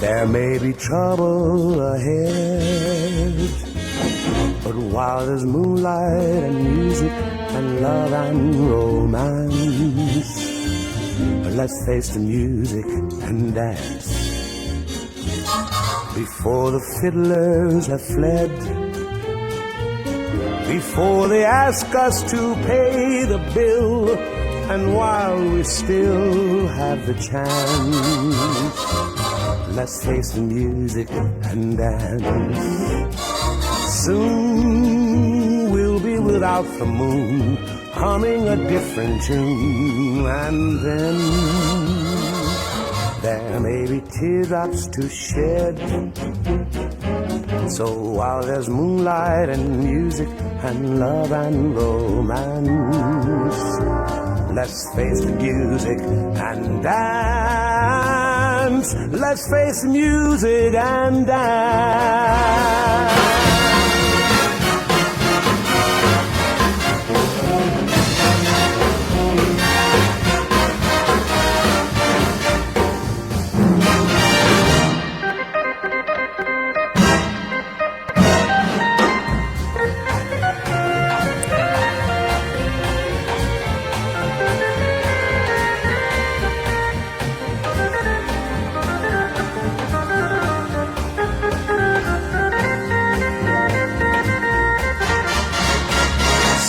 There may be trouble ahead, but while there's moonlight and music and love and romance, let's face the music and dance. Before the fiddlers have fled, before they ask us to pay the bill, and while we still have the chance, let's face the music and dance. Soon we'll be without the moon, humming a different tune, and then there may be teardrops to shed. So while there's moonlight and music and love and romance, let's face the music and dance. Let's face the music and dance.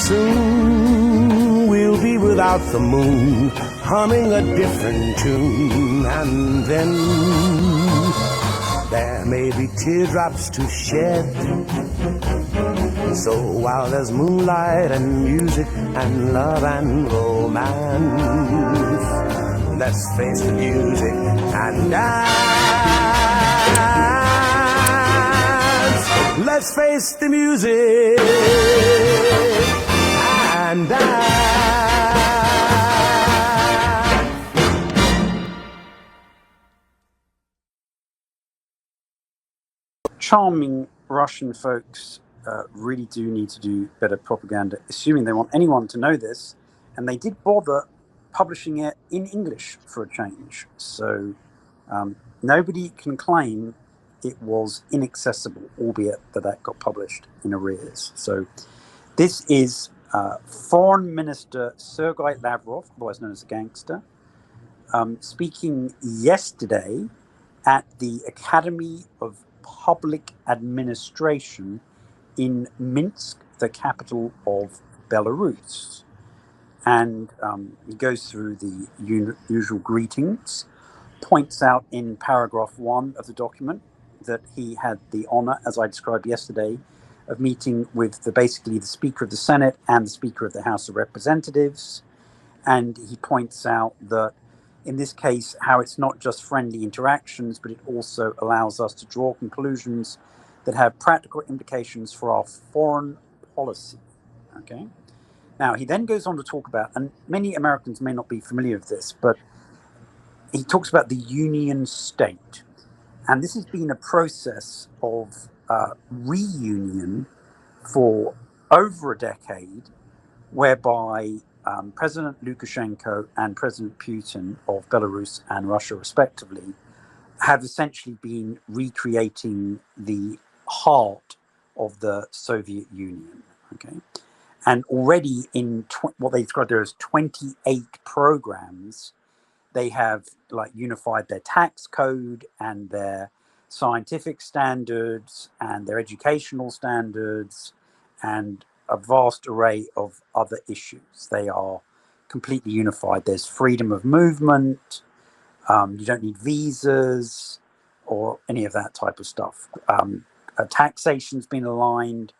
Soon we'll be without the moon, humming a different tune, and then there may be teardrops to shed. So while there's moonlight and music and love and romance, let's face the music and dance. Let's face the music and dance. Charming Russian folks really do need to do better propaganda, assuming they want anyone to know this, and they did bother publishing it in English for a change. So nobody can claim it was inaccessible, albeit that got published in arrears. So this is Foreign Minister Sergey Lavrov, otherwise known as a gangster, speaking yesterday at the Academy of Public Administration in Minsk, the capital of Belarus. And he goes through the usual greetings, points out in paragraph 1 of the document that he had the honor, as I described yesterday, of meeting with basically the Speaker of the Senate and the Speaker of the House of Representatives. And he points out that in this case, how it's not just friendly interactions, but it also allows us to draw conclusions that have practical implications for our foreign policy. Okay. Now, he then goes on to talk about, and many Americans may not be familiar with this, but he talks about the Union State. And this has been a process of reunion for over a decade, whereby President Lukashenko and President Putin of Belarus and Russia, respectively, have essentially been recreating the heart of the Soviet Union. Okay, and already in what they describe there as 28 programs, they have unified their tax code and their scientific standards and their educational standards and a vast array of other issues. They are completely unified. There's freedom of movement. You don't need visas or any of that type of stuff. Taxation's been aligned,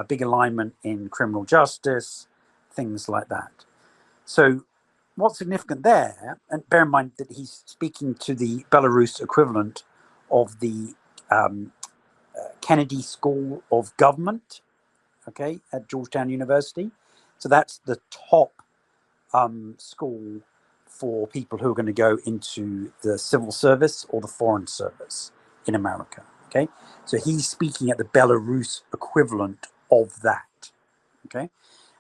big alignment in criminal justice, things like that. So what's significant there, and bear in mind that he's speaking to the Belarus equivalent of the Kennedy School of Government, okay, at Georgetown University. So that's the top school for people who are going to go into the civil service or the foreign service in America, okay? So he's speaking at the Belarus equivalent of that, okay?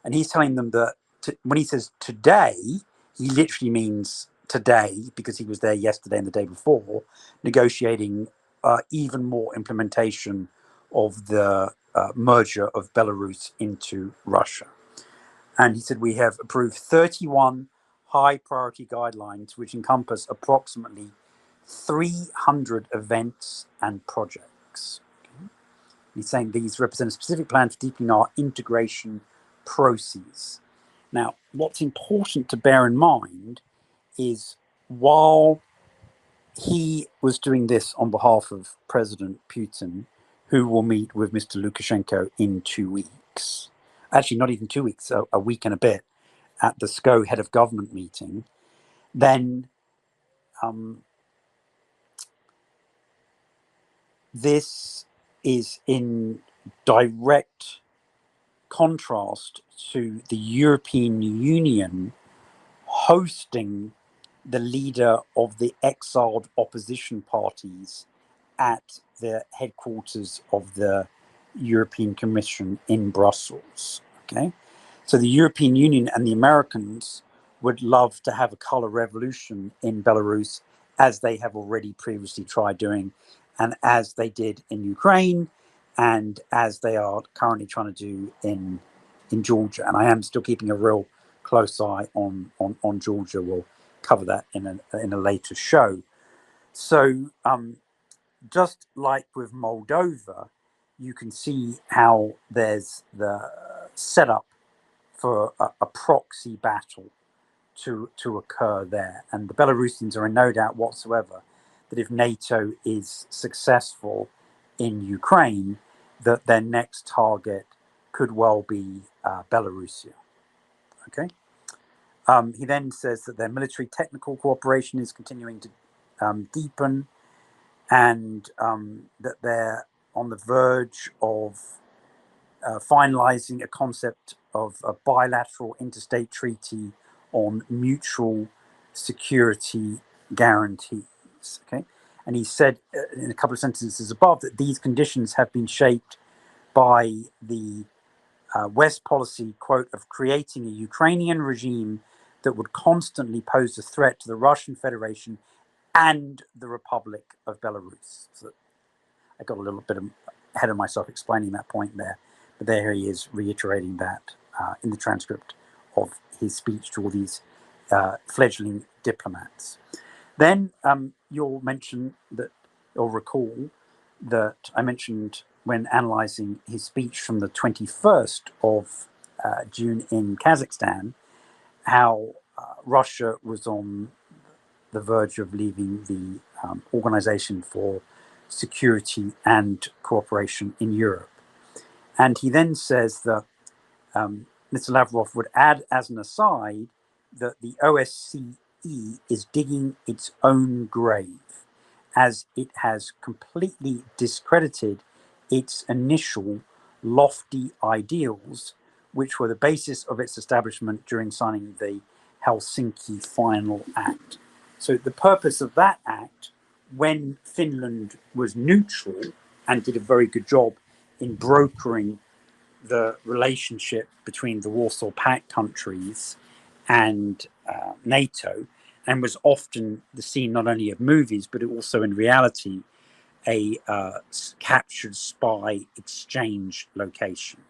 And he's telling them that when he says today, he literally means today, because he was there yesterday and the day before, negotiating even more implementation of the merger of Belarus into Russia. And he said, we have approved 31 high priority guidelines, which encompass approximately 300 events and projects. Okay. He's saying these represent a specific plan for deepening our integration process. Now, what's important to bear in mind is while he was doing this on behalf of President Putin, who will meet with Mr. Lukashenko in 2 weeks, actually not even 2 weeks, a week and a bit, at the SCO head of government meeting, then this is in direct contrast to the European Union hosting the leader of the exiled opposition parties at the headquarters of the European Commission in Brussels. Okay, so the European Union and the Americans would love to have a color revolution in Belarus, as they have already previously tried doing, and as they did in Ukraine, and as they are currently trying to do in Georgia. And I am still keeping a real close eye on Georgia. We'll cover that in a later show. So just like with Moldova, you can see how there's the setup for a proxy battle to occur there. And the Belarusians are in no doubt whatsoever that if NATO is successful in Ukraine, that their next target could well be Belarusia. Okay. He then says that their military technical cooperation is continuing to deepen, and that they're on the verge of finalizing a concept of a bilateral interstate treaty on mutual security guarantees. Okay, and he said in a couple of sentences above that these conditions have been shaped by the West policy, quote, of creating a Ukrainian regime that would constantly pose a threat to the Russian Federation and the Republic of Belarus. So I got a little bit ahead of myself explaining that point there, but there he is reiterating that in the transcript of his speech to all these fledgling diplomats. Then you'll mention that, or recall that I mentioned when analysing his speech from the 21st of June in Kazakhstan, how Russia was on the verge of leaving the Organization for Security and Cooperation in Europe. And he then says that Mr. Lavrov would add as an aside that the OSCE is digging its own grave, as it has completely discredited its initial lofty ideals, which were the basis of its establishment during signing the Helsinki Final Act. So the purpose of that act, when Finland was neutral and did a very good job in brokering the relationship between the Warsaw Pact countries and NATO, and was often the scene not only of movies, but also in reality a captured spy exchange location.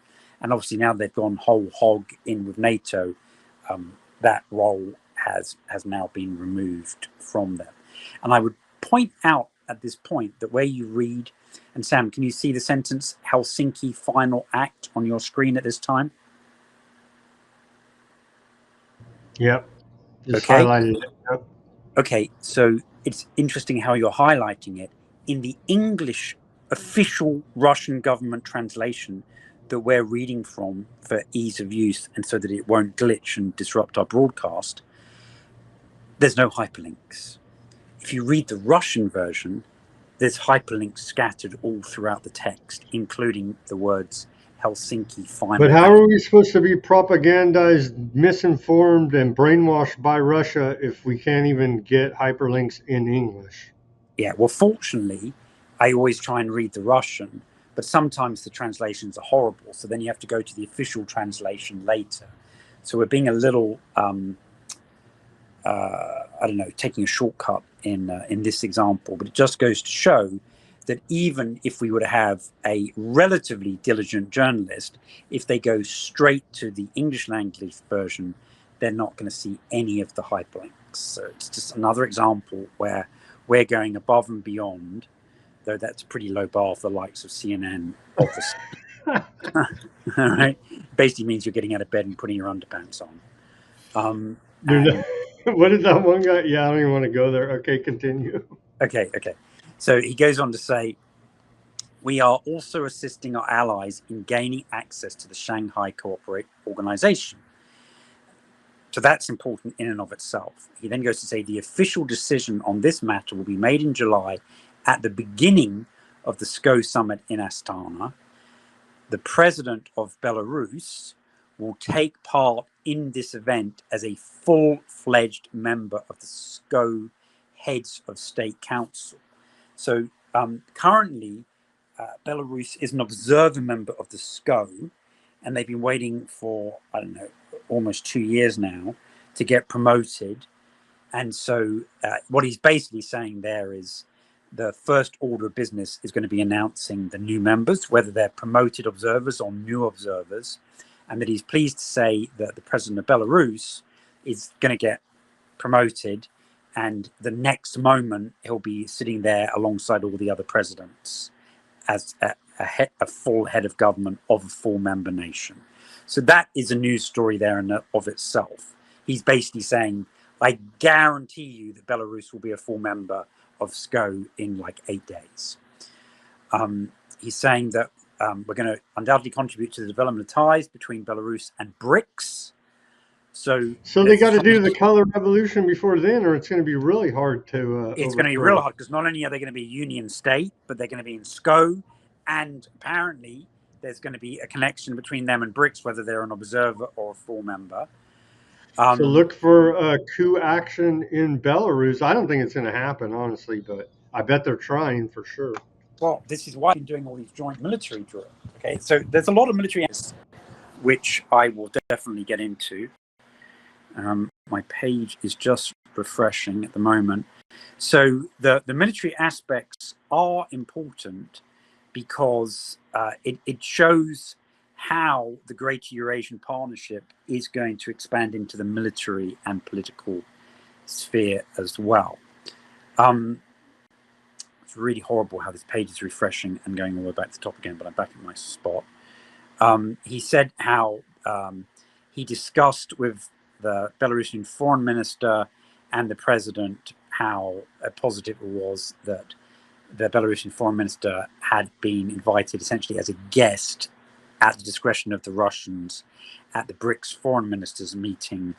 And obviously now they've gone whole hog in with NATO, that role has now been removed from them. And I would point out at this point that where you read, and Sam, can you see the sentence Helsinki Final Act on your screen at this time? Yep. Just Okay. highlighted it. Yep. Okay, so it's interesting how you're highlighting it. In the English official Russian government translation that we're reading from for ease of use and so that it won't glitch and disrupt our broadcast, there's no hyperlinks. If you read the Russian version, there's hyperlinks scattered all throughout the text, including the words Helsinki Final But how Act. are we supposed to be propagandized, misinformed, and brainwashed by Russia if we can't even get hyperlinks in English? Yeah, well, fortunately, I always try and read the Russian, but sometimes the translations are horrible. So then you have to go to the official translation later. So we're being a little, I I don't know, taking a shortcut in this example, but it just goes to show that even if we were to have a relatively diligent journalist, if they go straight to the English language version, they're not going to see any of the hyperlinks. So it's just another example where we're going above and beyond, though that's a pretty low bar for the likes of CNN, obviously. All right? Basically means you're getting out of bed and putting your underpants on. What did that one guy? Yeah, I don't even want to go there. Okay, continue. Okay. So he goes on to say, we are also assisting our allies in gaining access to the Shanghai Cooperate Organization. So that's important in and of itself. He then goes to say the official decision on this matter will be made in July at the beginning of the SCO summit in Astana. The president of Belarus will take part in this event as a full-fledged member of the SCO Heads of State Council. So currently, Belarus is an observer member of the SCO, and they've been waiting for, I don't know, almost 2 years now to get promoted. And so what he's basically saying there is the first order of business is going to be announcing the new members, whether they're promoted observers or new observers, and that he's pleased to say that the president of Belarus is going to get promoted, and the next moment he'll be sitting there alongside all the other presidents as a full head of government of a full member nation. So that is a news story there in of itself. He's basically saying, I guarantee you that Belarus will be a full member of SCO in like 8 days. He's saying that we're going to undoubtedly contribute to the development of ties between Belarus and BRICS. So they got to do the color revolution before then, or it's going to be really hard to it's going to be real hard, because not only are they going to be a union state, but they're going to be in SCO, and apparently there's going to be a connection between them and BRICS, whether they're an observer or a full member. So look for a coup action in Belarus. I don't think it's going to happen, honestly, but I bet they're trying for sure. Well, this is why I'm doing all these joint military drills. Okay, so there's a lot of military, which I will definitely get into. My page is just refreshing at the moment. So the military aspects are important because it shows how the Greater Eurasian Partnership is going to expand into the military and political sphere as well. It's really horrible how this page is refreshing and going all the way back to the top again, but I'm back at my spot. He said how he discussed with the Belarusian foreign minister and the president how positive it was that the Belarusian foreign minister had been invited essentially as a guest at the discretion of the Russians at the BRICS foreign ministers meeting,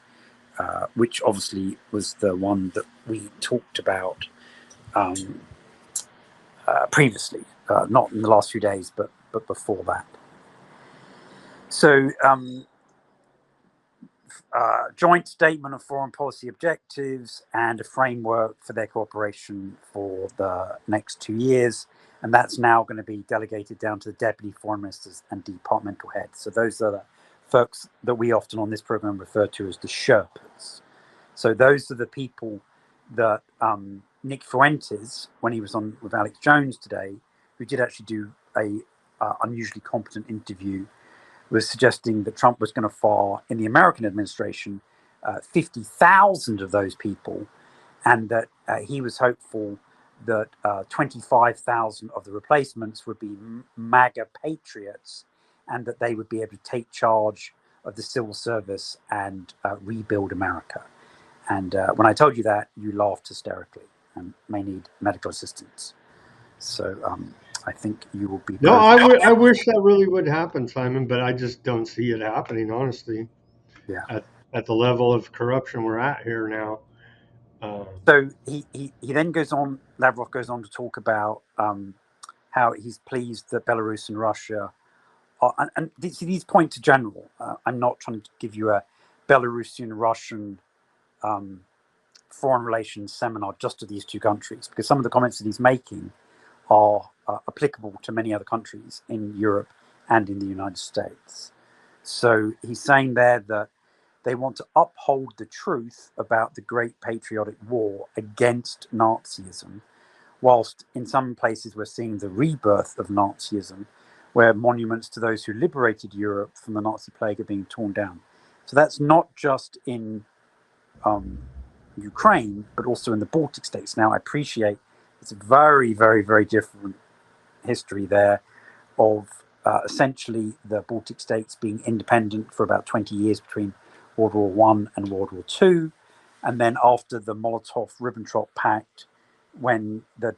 which obviously was the one that we talked about previously, not in the last few days, but before that. So joint statement of foreign policy objectives and a framework for their cooperation for the next 2 years. And that's now going to be delegated down to the deputy foreign ministers and departmental heads. So those are the folks that we often on this program refer to as the Sherpas. So those are the people that Nick Fuentes, when he was on with Alex Jones today, who did actually do a unusually competent interview, was suggesting that Trump was going to fire in the American administration 50,000 of those people, and that he was hopeful that 25,000 of the replacements would be MAGA patriots, and that they would be able to take charge of the civil service and rebuild America. And when I told you that, you laughed hysterically and may need medical assistance. So I think you will be. No, I wish that really would happen, Simon, but I just don't see it happening, honestly. Yeah. At the level of corruption we're at here now. So he then goes on. Lavrov goes on to talk about how he's pleased that Belarus and Russia are, and these points are general. I'm not trying to give you a Belarusian-Russian foreign relations seminar just to these two countries, because some of the comments that he's making are applicable to many other countries in Europe and in the United States. So he's saying there that They want to uphold the truth about the Great Patriotic War against Nazism, whilst in some places we're seeing the rebirth of Nazism, where monuments to those who liberated Europe from the Nazi plague are being torn down. So that's not just in Ukraine, but also in the Baltic states. Now, I appreciate it's a very, very, very different history there of essentially the Baltic states being independent for about 20 years between World War One and World War Two. And then after the Molotov-Ribbentrop Pact, when the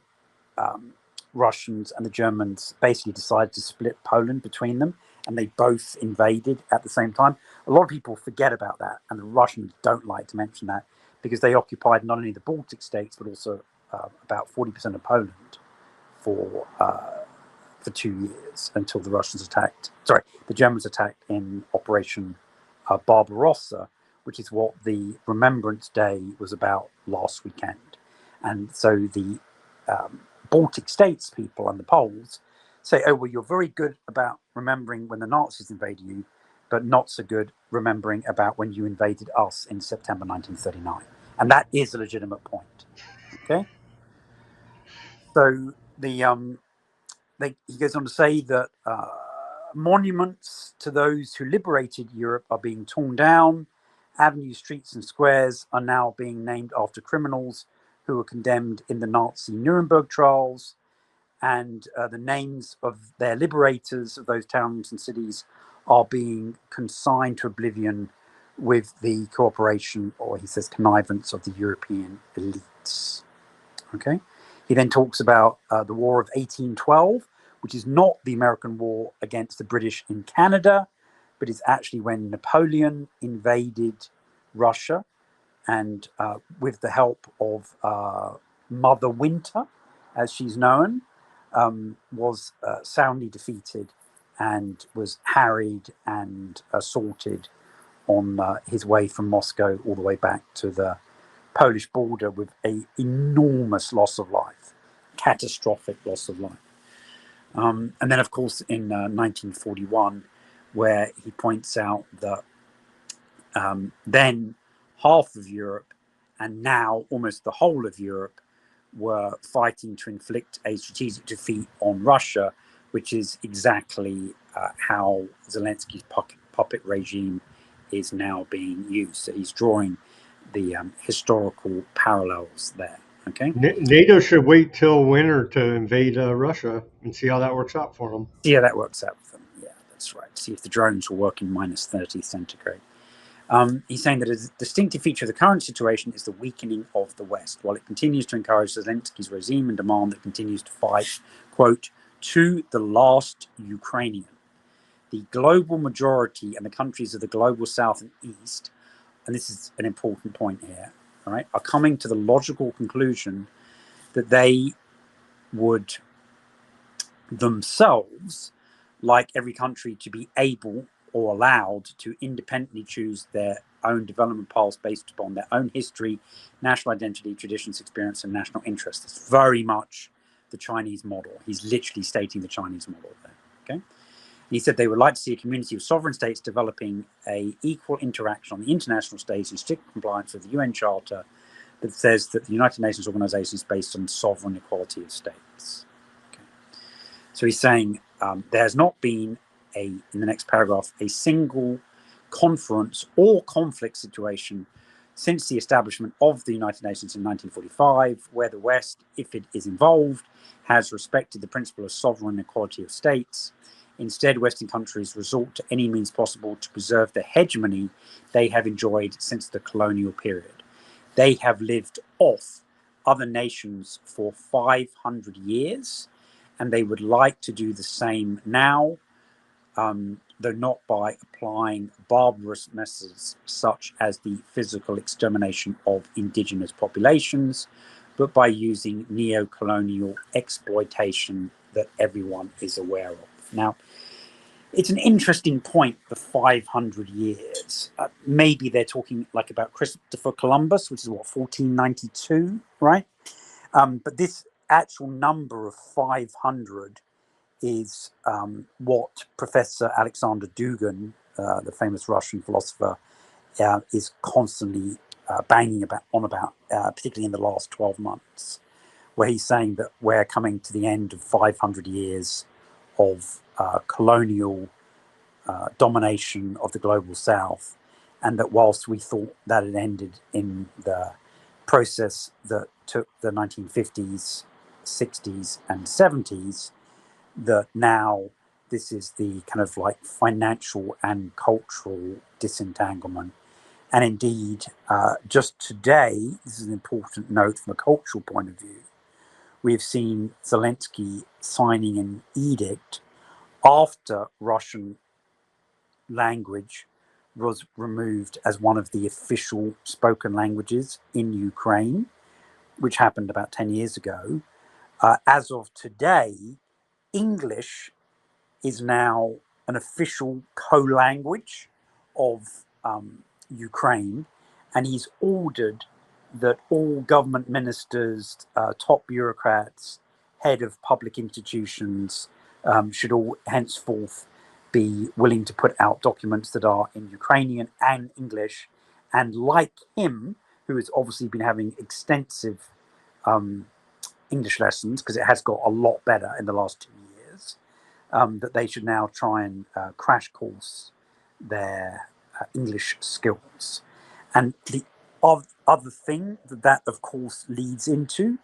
Russians and the Germans basically decided to split Poland between them, and they both invaded at the same time. A lot of people forget about that, and the Russians don't like to mention that, because they occupied not only the Baltic states, but also about 40% of Poland for 2 years until the the Germans attacked in Operation Barbarossa, which is what the Remembrance Day was about last weekend. And so the Baltic states people and the Poles say, oh, well, you're very good about remembering when the Nazis invaded you, but not so good remembering about when you invaded us in September 1939. And that is a legitimate point. Okay? So he goes on to say that monuments to those who liberated Europe are being torn down. Avenues, streets, and squares are now being named after criminals who were condemned in the Nazi Nuremberg trials. And the names of their liberators of those towns and cities are being consigned to oblivion with the cooperation, or he says connivance, of the European elites. Okay. He then talks about the War of 1812, which is not the American war against the British in Canada, but is actually when Napoleon invaded Russia, and with the help of Mother Winter, as she's known, was soundly defeated and was harried and assaulted on his way from Moscow all the way back to the Polish border, with an enormous loss of life, catastrophic loss of life. And then, of course, in 1941, where he points out that then half of Europe and now almost the whole of Europe were fighting to inflict a strategic defeat on Russia, which is exactly how Zelensky's puppet regime is now being used. So he's drawing the historical parallels there. Okay, NATO should wait till winter to invade Russia and see how that works out for them. see how that works out for them. Yeah, that's right. See if the drones will work in minus 30 centigrade. He's saying that a distinctive feature of the current situation is the weakening of the West, while it continues to encourage Zelensky's regime and demand that continues to fight, quote, to the last Ukrainian. The global majority and the countries of the global South and East, and this is an important point here, all right, are coming to the logical conclusion that they would themselves like every country to be able or allowed to independently choose their own development paths based upon their own history, national identity, traditions, experience, and national interests. It's very much the Chinese model. He's literally stating the Chinese model there. Okay. And he said they would like to see a community of sovereign states developing a equal interaction on the international stage in strict compliance with the UN Charter that says that the United Nations organization is based on sovereign equality of states. Okay. So he's saying there has not been in the next paragraph, a single conference or conflict situation since the establishment of the United Nations in 1945, where the West, if it is involved, has respected the principle of sovereign equality of states. Instead, Western countries resort to any means possible to preserve the hegemony they have enjoyed since the colonial period. They have lived off other nations for 500 years, and they would like to do the same now, though not by applying barbarous methods such as the physical extermination of indigenous populations, but by using neo-colonial exploitation that everyone is aware of. Now, it's an interesting point, the 500 years. Maybe they're talking like about Christopher Columbus, which is what, 1492, right? But this actual number of 500 is what Professor Alexander Dugin, the famous Russian philosopher, is constantly banging on about, particularly in the last 12 months, where he's saying that we're coming to the end of 500 years of colonial domination of the global south, and that whilst we thought that had ended in the process that took the 1950s, 60s, and 70s, that now this is the kind of like financial and cultural disentanglement. And indeed, just today, this is an important note from a cultural point of view, we've seen Zelensky signing an edict after Russian language was removed as one of the official spoken languages in Ukraine, which happened about 10 years ago. As of today, English is now an official co-language of Ukraine, and he's ordered that all government ministers, top bureaucrats, head of public institutions should all henceforth be willing to put out documents that are in Ukrainian and English. And like him, who has obviously been having extensive English lessons, because it has got a lot better in the last 2 years, that they should now try and crash course their English skills. And the other thing that of course leads into,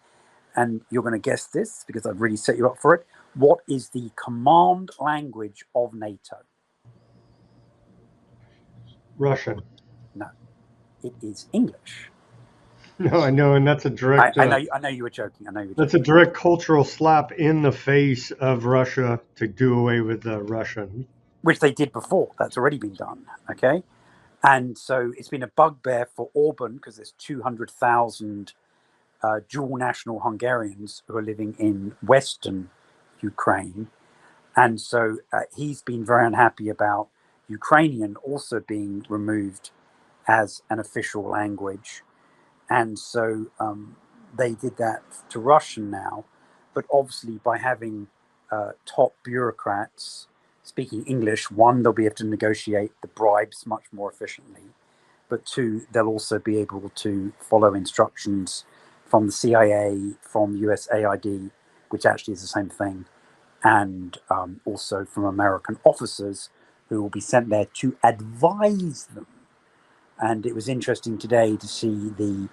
and you're going to guess this because I've really set you up for it, what is the command language of NATO? Russian. No, it is English. No, I know, and that's a direct. I know you were joking. I know you were That's a joking. direct cultural slap in the face of Russia to do away with the Russian. Which they did before. That's already been done. Okay. And so it's been a bugbear for Orban because there's 200,000 dual national Hungarians who are living in Western Ukraine. And so he's been very unhappy about Ukrainian also being removed as an official language. And so they did that to Russian now. But obviously, by having top bureaucrats speaking English, one, they'll be able to negotiate the bribes much more efficiently. But two, they'll also be able to follow instructions from the CIA, from USAID, which actually is the same thing, and also from American officers who will be sent there to advise them. And it was interesting today to see the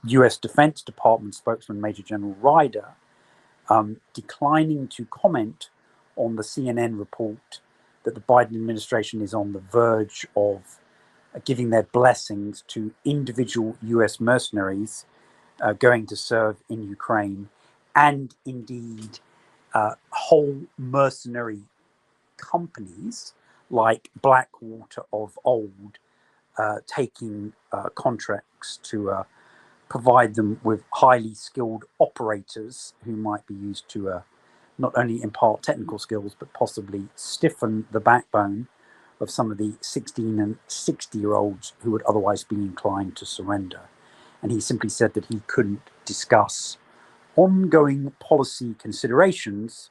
US Defense Department spokesman, Major General Ryder, declining to comment on the CNN report that the Biden administration is on the verge of giving their blessings to individual US mercenaries going to serve in Ukraine, and indeed whole mercenary companies like Blackwater of old taking contracts to provide them with highly skilled operators who might be used to not only impart technical skills, but possibly stiffen the backbone of some of the 16 and 60-year-olds who would otherwise be inclined to surrender. And he simply said that he couldn't discuss ongoing policy considerations.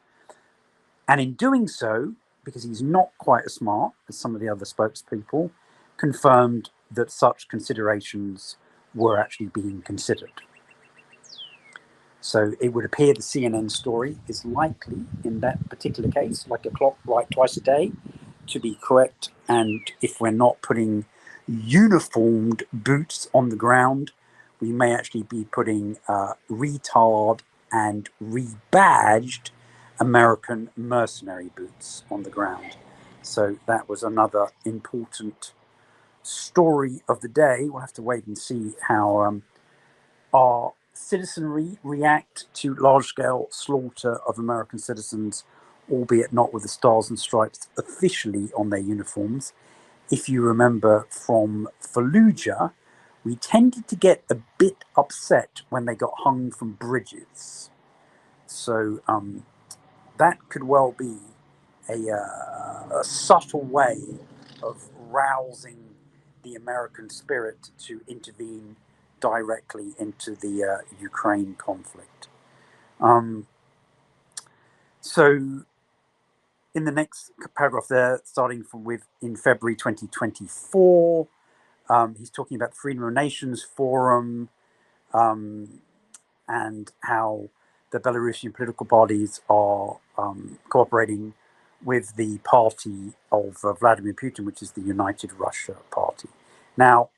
And in doing so, because he's not quite as smart as some of the other spokespeople, confirmed that such considerations were actually being considered. So it would appear the CNN story is likely, in that particular case, like a clock right twice a day, to be correct. And if we're not putting uniformed boots on the ground, we may actually be putting retard and rebadged American mercenary boots on the ground. So that was another important story of the day. We'll have to wait and see how our citizenry react to large-scale slaughter of American citizens, albeit not with the stars and stripes officially on their uniforms. If you remember from Fallujah, we tended to get a bit upset when they got hung from bridges. So that could well be a subtle way of rousing the American spirit to intervene directly into the Ukraine conflict. So in the next paragraph there, in February 2024, he's talking about the Freedom of Nations Forum and how the Belarusian political parties are cooperating with the party of Vladimir Putin, which is the United Russia Party. Now,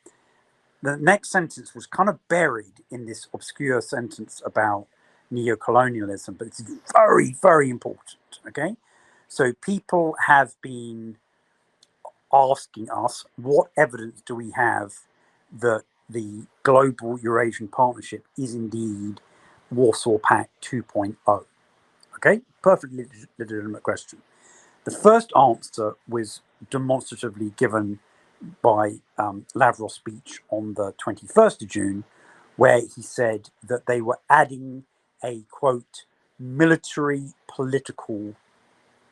the next sentence was kind of buried in this obscure sentence about neo-colonialism, but it's very, very important, okay? So people have been asking us, what evidence do we have that the global Eurasian Partnership is indeed Warsaw Pact 2.0? Okay, perfectly legitimate question. The first answer was demonstratively given by Lavrov's speech on the 21st of June, where he said that they were adding a, quote, military political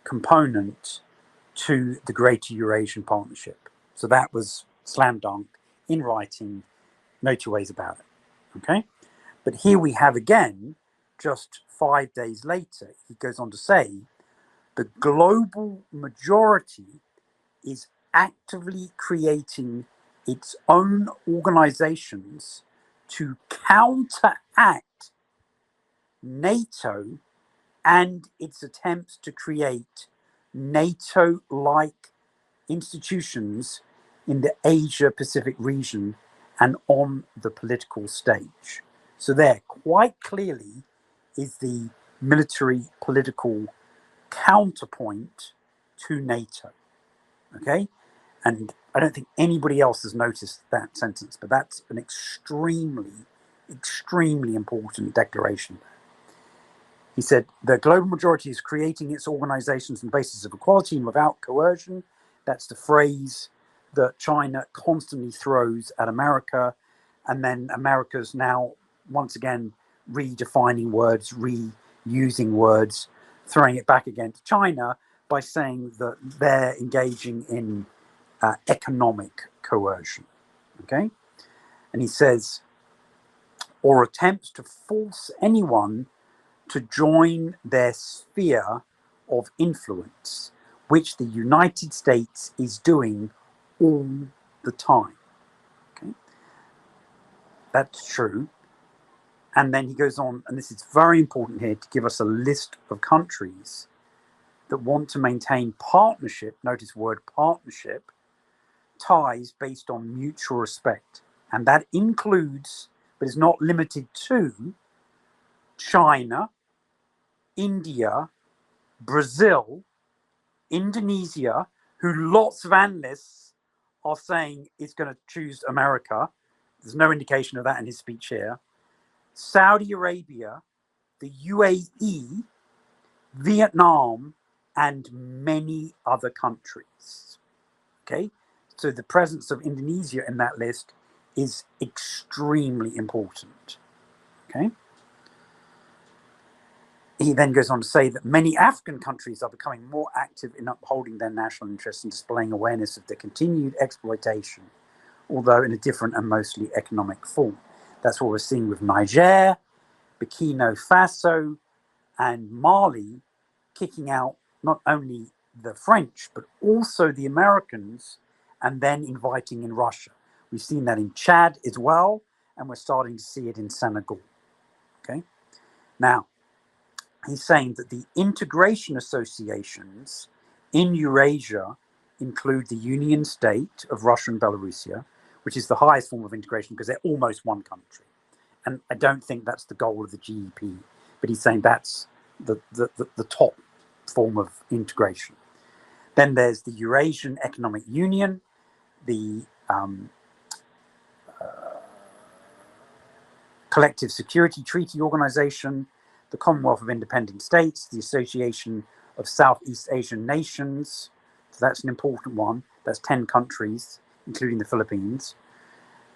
component to the Greater Eurasian Partnership. So that was slam dunk, in writing, no two ways about it, okay? But here we have again, just 5 days later, he goes on to say, the global majority is actively creating its own organizations to counteract NATO and its attempts to create NATO-like institutions in the Asia-Pacific region and on the political stage. So there, quite clearly, is the military political counterpoint to NATO. Okay? And I don't think anybody else has noticed that sentence, but that's an extremely, extremely important declaration. He said, the global majority is creating its organizations on the basis of equality and without coercion. That's the phrase that China constantly throws at America. And then America's now, once again, redefining words, reusing words, throwing it back again to China by saying that they're engaging in economic coercion. Okay? And he says, or attempts to force anyone to join their sphere of influence, which the United States is doing all the time. Okay? That's true. And then he goes on, and this is very important here, to give us a list of countries that want to maintain partnership, notice the word partnership, ties based on mutual respect. And that includes, but is not limited to, China, India, Brazil, Indonesia, who lots of analysts are saying is going to choose America. There's no indication of that in his speech here. Saudi Arabia, the UAE, Vietnam, and many other countries. Okay, so the presence of Indonesia in that list is extremely important. Okay. He then goes on to say that many African countries are becoming more active in upholding their national interests and displaying awareness of the continued exploitation, although in a different and mostly economic form. That's what we're seeing with Niger, Burkina Faso, and Mali kicking out not only the French, but also the Americans, and then inviting in Russia. We've seen that in Chad as well, and we're starting to see it in Senegal. Okay? Now, he's saying that the integration associations in Eurasia include the Union State of Russia and Belarusia, which is the highest form of integration because they're almost one country. And I don't think that's the goal of the GEP, but he's saying that's the top form of integration. Then there's the Eurasian Economic Union, the Collective Security Treaty Organization, the Commonwealth of Independent States, the Association of Southeast Asian Nations. So that's an important one. That's 10 countries, including the Philippines.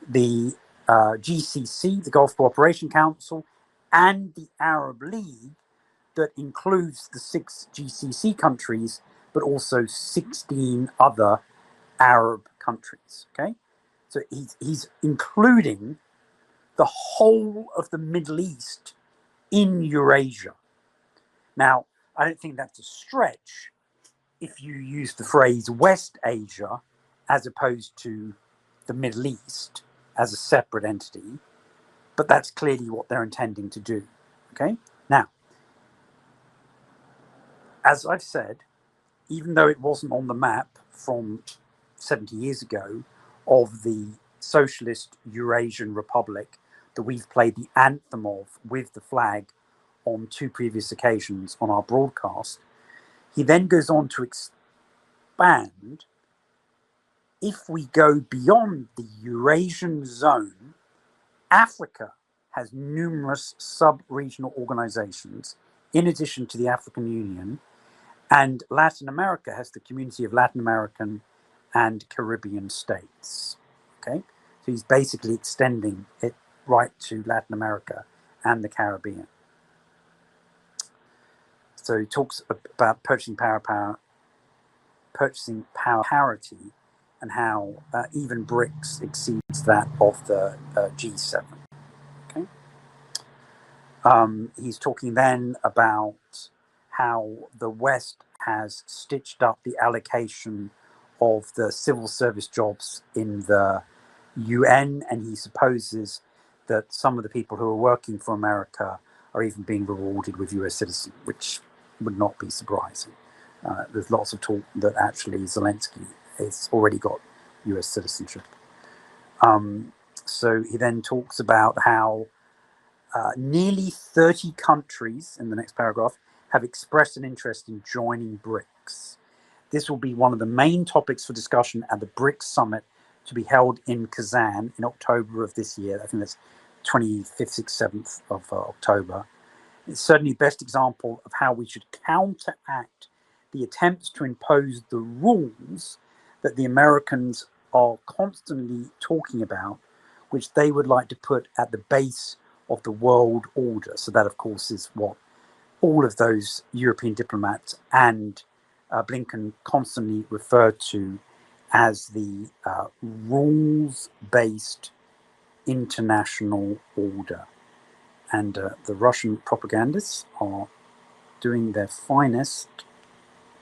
The GCC, the Gulf Cooperation Council, and the Arab League, that includes the 6 GCC countries, but also 16 other Arab countries. Okay, so he's including the whole of the Middle East in Eurasia. Now, I don't think that's a stretch, if you use the phrase West Asia as opposed to the Middle East as a separate entity, but that's clearly what they're intending to do. Okay? Now, as I've said, even though it wasn't on the map from 70 years ago of the Socialist Eurasian Republic that we've played the anthem of with the flag on 2 previous occasions on our broadcast, he then goes on to expand. If we go beyond the Eurasian zone, Africa has numerous sub-regional organizations in addition to the African Union, and Latin America has the Community of Latin American and Caribbean States. Okay, so he's basically extending it right to Latin America and the Caribbean. So he talks about purchasing power parity, and how even BRICS exceeds that of the G7. Okay. He's talking then about how the West has stitched up the allocation of the civil service jobs in the UN, and he supposes that some of the people who are working for America are even being rewarded with US citizenship, which would not be surprising. There's lots of talk that actually Zelensky has already got US citizenship. So he then talks about how nearly 30 countries, in the next paragraph, have expressed an interest in joining BRICS. This will be one of the main topics for discussion at the BRICS summit to be held in Kazan in October of this year. I think that's 25th, 6th, 7th of October. It's certainly the best example of how we should counteract the attempts to impose the rules that the Americans are constantly talking about, which they would like to put at the base of the world order. So that, of course, is what all of those European diplomats and Blinken constantly refer to as the rules-based international order. And the Russian propagandists are doing their finest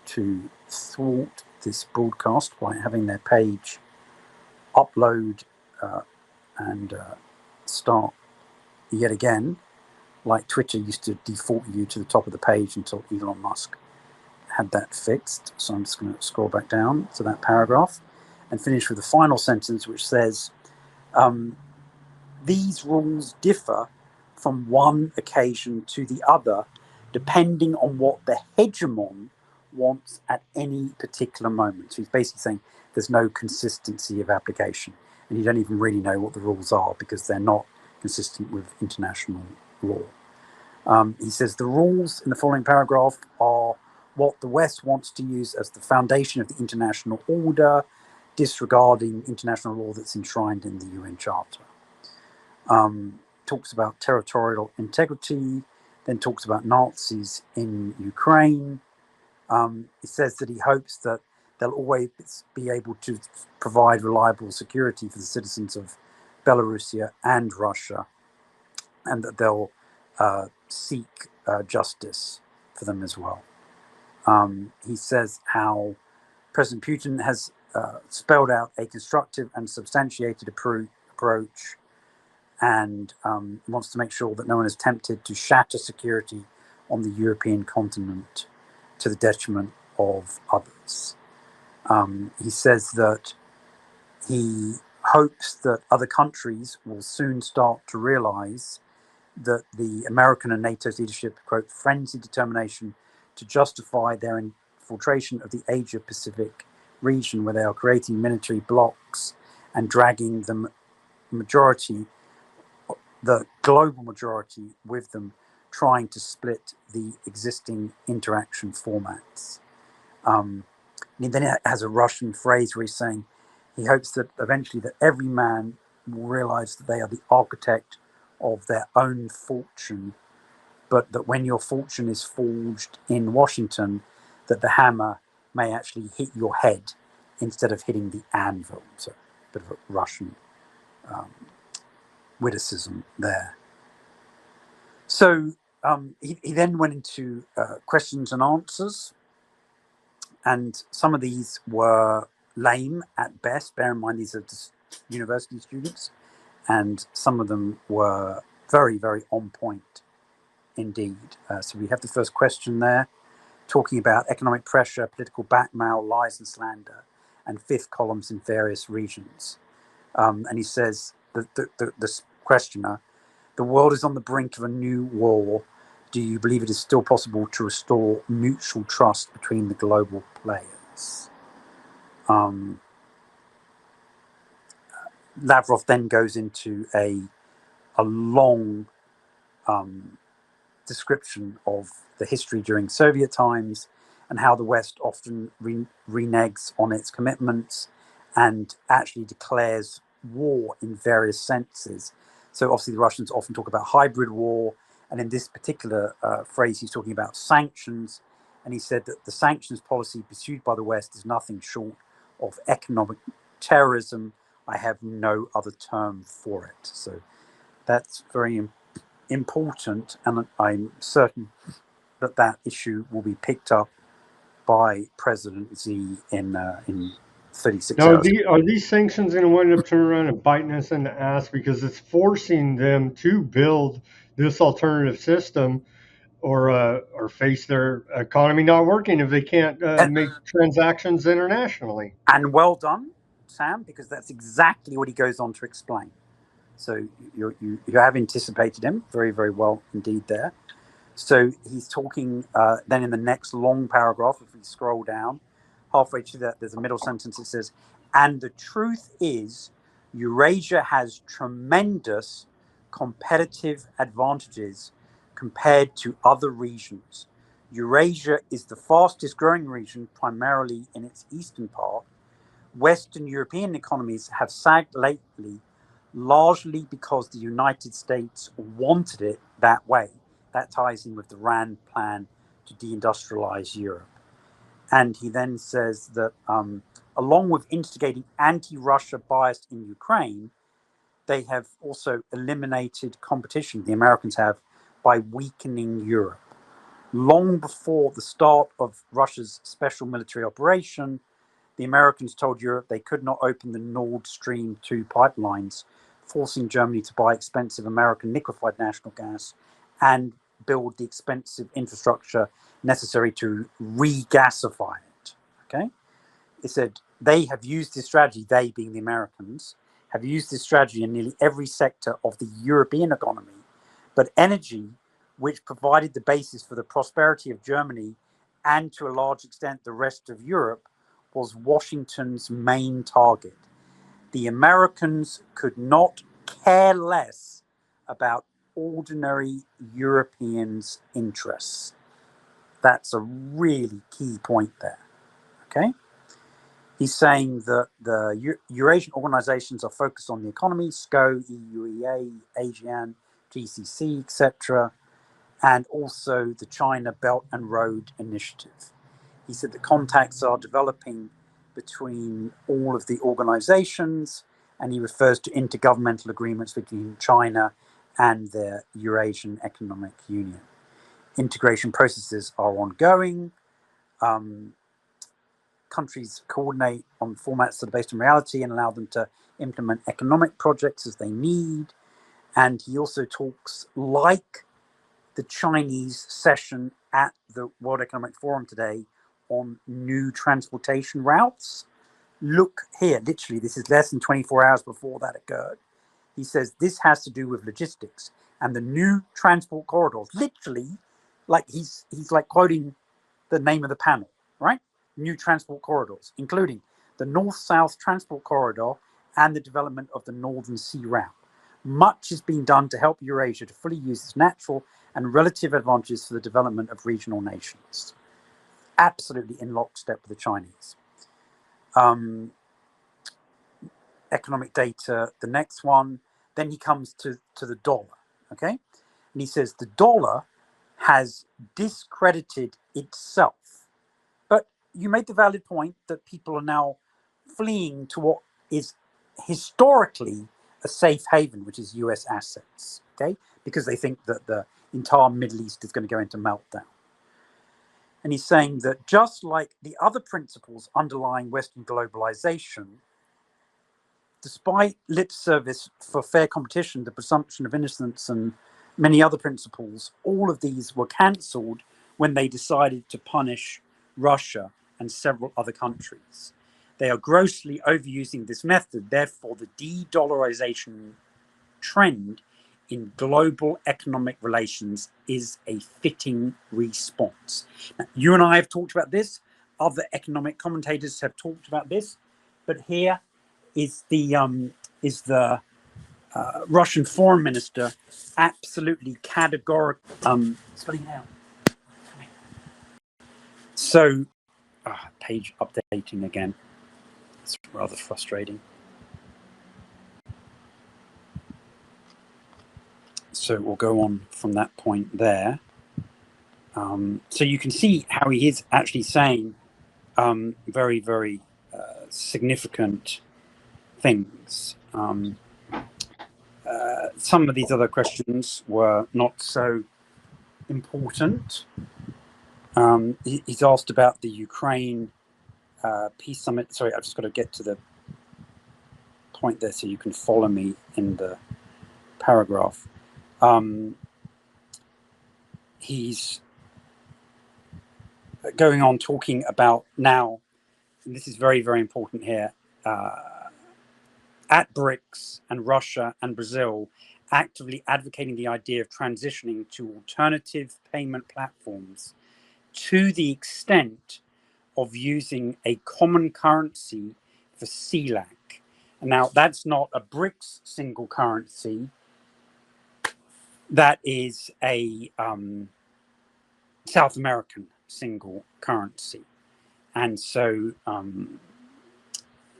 to thwart this broadcast by having their page upload and start yet again, like Twitter used to default you to the top of the page until Elon Musk had that fixed. So I'm just going to scroll back down to that paragraph and finish with the final sentence, which says, these rules differ from one occasion to the other, depending on what the hegemon wants at any particular moment. So he's basically saying there's no consistency of application, and you don't even really know what the rules are because they're not consistent with international law. He says the rules in the following paragraph are what the West wants to use as the foundation of the international order, disregarding international law that's enshrined in the UN Charter. Talks about territorial integrity, then talks about Nazis in Ukraine. He says that he hopes that they'll always be able to provide reliable security for the citizens of Belarus and Russia, and that they'll seek justice for them as well. He says how President Putin has spelled out a constructive and substantiated approach, and wants to make sure that no one is tempted to shatter security on the European continent to the detriment of others. He says that he hopes that other countries will soon start to realize that the American and NATO's leadership, quote, frenzied determination to justify their infiltration of the Asia-Pacific region, where they are creating military blocs and dragging the global majority with them, trying to split the existing interaction formats. And then it has a Russian phrase where he's saying he hopes that eventually that every man will realize that they are the architect of their own fortune, but that when your fortune is forged in Washington, that the hammer may actually hit your head instead of hitting the anvil. So a bit of a Russian witticism there. So he then went into questions and answers, And some of these were lame at best. Bear in mind, these are just university students. And some of them were very, very on point indeed. So we have the first question there, talking about economic pressure, political blackmail, lies and slander, and fifth columns in various regions. And he says, the questioner, the world is on the brink of a new war. Do you believe it is still possible to restore mutual trust between the global players? Lavrov then goes into a long description of the history during Soviet times and how the West often reneges on its commitments and actually declares war in various senses. So obviously the Russians often talk about hybrid war, and in this particular phrase he's talking about sanctions, and he said that the sanctions policy pursued by the West is nothing short of economic terrorism. I have no other term for it. So that's very important, and I'm certain that that issue will be picked up by President Xi in 36 Now, hours. are these sanctions going to wind up turning around and biting us in the ass because it's forcing them to build this alternative system or face their economy not working if they can't make transactions internationally? And well done, Sam, because that's exactly what he goes on to explain. So you have anticipated him very, very well indeed there. So he's talking then in the next long paragraph, if we scroll down, halfway through that, there's a middle sentence that says, and the truth is, Eurasia has tremendous competitive advantages compared to other regions. Eurasia is the fastest growing region, primarily in its eastern part. Western European economies have sagged lately, largely because the United States wanted it that way. That ties in with the RAND plan to deindustrialize Europe. And he then says that along with instigating anti-Russia bias in Ukraine, they have also eliminated competition, the Americans have, by weakening Europe. Long before the start of Russia's special military operation, the Americans told Europe they could not open the Nord Stream 2 pipelines, forcing Germany to buy expensive American liquefied natural gas and build the expensive infrastructure necessary to regasify it. Okay? It said they have used this strategy, they being the Americans, have used this strategy in nearly every sector of the European economy. But energy, which provided the basis for the prosperity of Germany and to a large extent the rest of Europe, was Washington's main target. The Americans could not care less about ordinary Europeans' interests. That's a really key point there. Okay? He's saying that the Eurasian organizations are focused on the economy, SCO, EUEA, ASEAN, GCC, etc., and also the China Belt and Road Initiative. He said that contacts are developing between all of the organizations, and he refers to intergovernmental agreements between China and the Eurasian Economic Union. Integration processes are ongoing. Countries coordinate on formats that are based on reality and allow them to implement economic projects as they need. And he also talks, like the Chinese session at the World Economic Forum today, on new transportation routes. Look here, literally, this is less than 24 hours before that occurred. He says this has to do with logistics and the new transport corridors. Literally, like he's like quoting the name of the panel, right? New transport corridors, including the North-South Transport Corridor and the development of the Northern Sea Route. Much is being done to help Eurasia to fully use its natural and relative advantages for the development of regional nations. Absolutely in lockstep with the Chinese. Economic data, the next one. Then he comes to the dollar, okay? And he says the dollar has discredited itself. But you made the valid point that people are now fleeing to what is historically a safe haven, which is US assets, okay? Because they think that the entire Middle East is going to go into meltdown. And he's saying that just like the other principles underlying Western globalization, despite lip service for fair competition, the presumption of innocence, and many other principles, all of these were cancelled when they decided to punish Russia and several other countries. They are grossly overusing this method. Therefore, the de-dollarization trend in global economic relations is a fitting response. Now, you and I have talked about this. Other economic commentators have talked about this. But here is the Russian foreign minister absolutely categorical. Spelling it out. So, page updating again. It's rather frustrating. So we'll go on from that point there. So you can see how he is actually saying very, very significant things. Some of these other questions were not so important. He's asked about the Ukraine peace summit. Sorry, I've just got to get to the point there so you can follow me in the paragraph. He's going on talking about now, and this is very, very important here, at BRICS and Russia and Brazil actively advocating the idea of transitioning to alternative payment platforms to the extent of using a common currency for CELAC. Now, that's not a BRICS single currency. That is a South American single currency. And so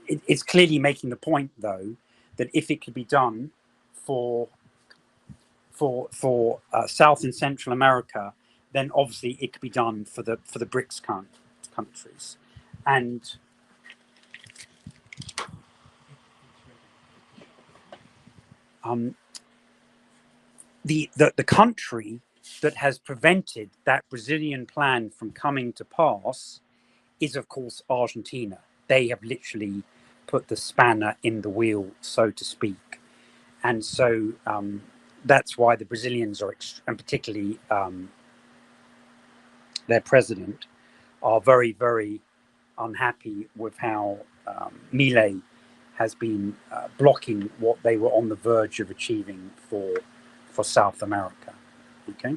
it's clearly making the point, though, that if it could be done for South and Central America, then obviously it could be done for the BRICS countries. And the country that has prevented that Brazilian plan from coming to pass is, of course, Argentina. They have literally put the spanner in the wheel, so to speak. And so that's why the Brazilians are, and particularly their president, are very, very unhappy with how Milei has been blocking what they were on the verge of achieving for South America. Okay.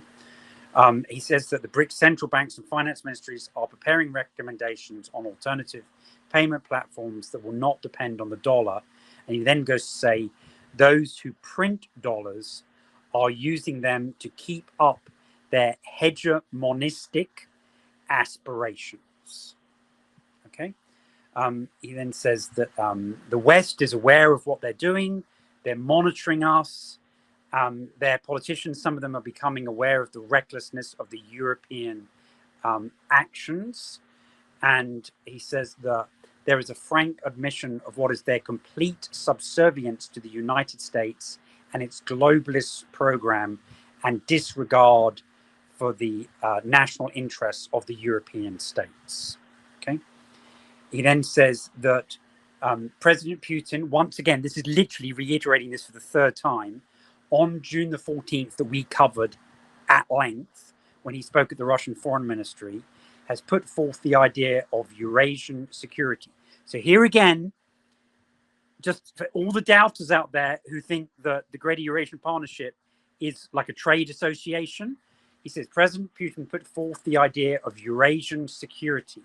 He says that the BRICS central banks and finance ministries are preparing recommendations on alternative payment platforms that will not depend on the dollar. And he then goes to say those who print dollars are using them to keep up their hegemonistic aspirations. Okay. He then says that the West is aware of what they're doing. They're monitoring us. Their politicians, some of them are becoming aware of the recklessness of the European actions. And he says that there is a frank admission of what is their complete subservience to the United States and its globalist program and disregard for the national interests of the European states. Okay. He then says that President Putin, once again, this is literally reiterating this for the third time, on June the 14th, that we covered at length when he spoke at the Russian Foreign Ministry, has put forth the idea of Eurasian security. So here again, just for all the doubters out there who think that the Greater Eurasian Partnership is like a trade association, he says President Putin put forth the idea of Eurasian security.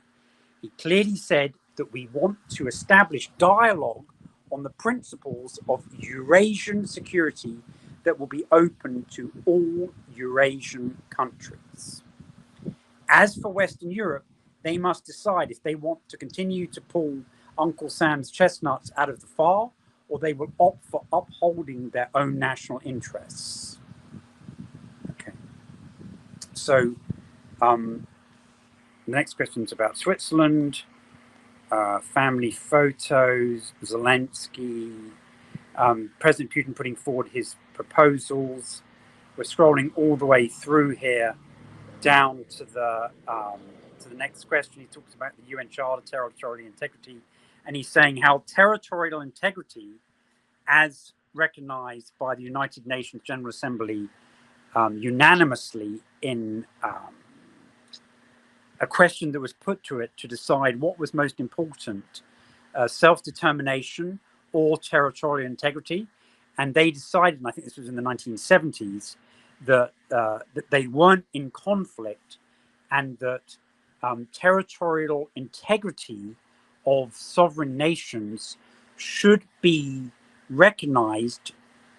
He clearly said that we want to establish dialogue on the principles of Eurasian security that will be open to all Eurasian countries. As for Western Europe, they must decide if they want to continue to pull Uncle Sam's chestnuts out of the fire, or they will opt for upholding their own national interests. Okay. So, the next question is about Switzerland, family photos, Zelensky, President Putin putting forward his proposals. We're scrolling all the way through here down to the to the next question, he talks about the UN Charter, territorial integrity, and he's saying how territorial integrity, as recognized by the United Nations General Assembly unanimously in a question that was put to it to decide what was most important, self-determination or territorial integrity. And they decided, and I think this was in the 1970s, that they weren't in conflict, and that territorial integrity of sovereign nations should be recognized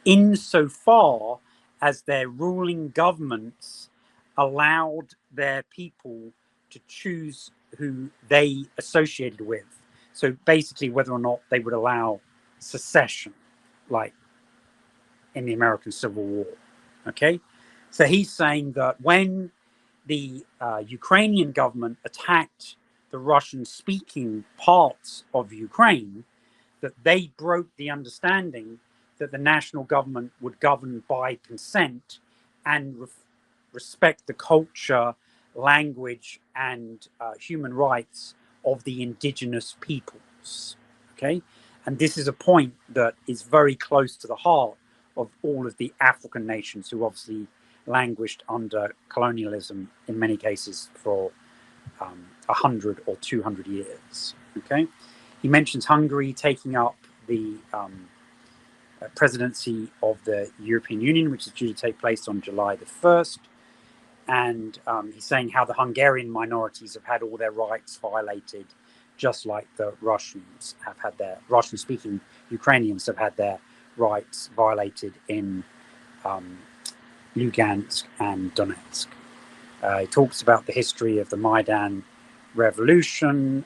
insofar as their ruling governments allowed their people to choose who they associated with. So basically, whether or not they would allow secession, like in the American Civil War. Okay, so he's saying that when the Ukrainian government attacked the Russian-speaking parts of Ukraine, that they broke the understanding that the national government would govern by consent and respect the culture, language, and human rights of the indigenous peoples. Okay, and this is a point that is very close to the heart of all of the African nations who obviously languished under colonialism in many cases for 100 or 200 years. Okay, he mentions Hungary taking up the presidency of the European Union, which is due to take place on July the 1st. And he's saying how the Hungarian minorities have had all their rights violated, just like the Russians have had their, Russian-speaking Ukrainians have had their rights violated in Lugansk and Donetsk. He talks about the history of the Maidan revolution.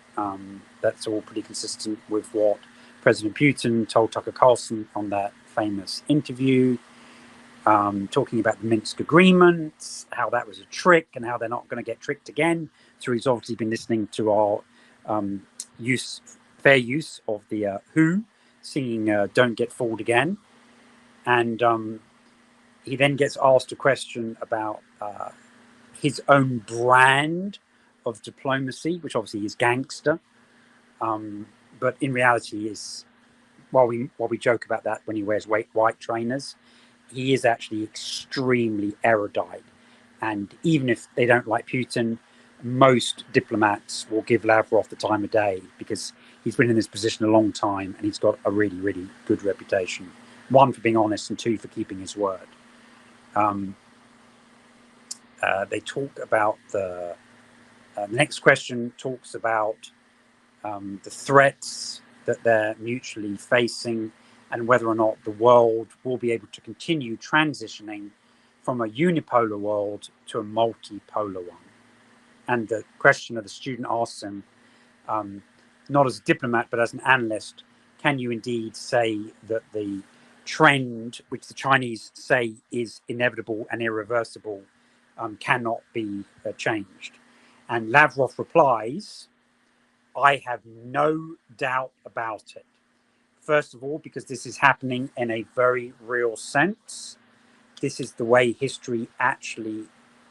That's all pretty consistent with what President Putin told Tucker Carlson on that famous interview. Talking about the Minsk agreements, how that was a trick and how they're not going to get tricked again. So he's obviously been listening to our fair use of the Who singing Don't Get Fooled Again. And he then gets asked a question about his own brand of diplomacy, which obviously is gangster. But in reality is, while we joke about that when he wears white trainers, he is actually extremely erudite. And even if they don't like Putin, most diplomats will give Lavrov the time of day because he's been in this position a long time and he's got a really, really good reputation. One, for being honest, and two, for keeping his word. They talk about the next question talks about the threats that they're mutually facing and whether or not the world will be able to continue transitioning from a unipolar world to a multipolar one. And the question that the student asks him, not as a diplomat, but as an analyst, can you indeed say that the trend, which the Chinese say is inevitable and irreversible, cannot be changed? And Lavrov replies, I have no doubt about it. First of all, because this is happening in a very real sense. This is the way history actually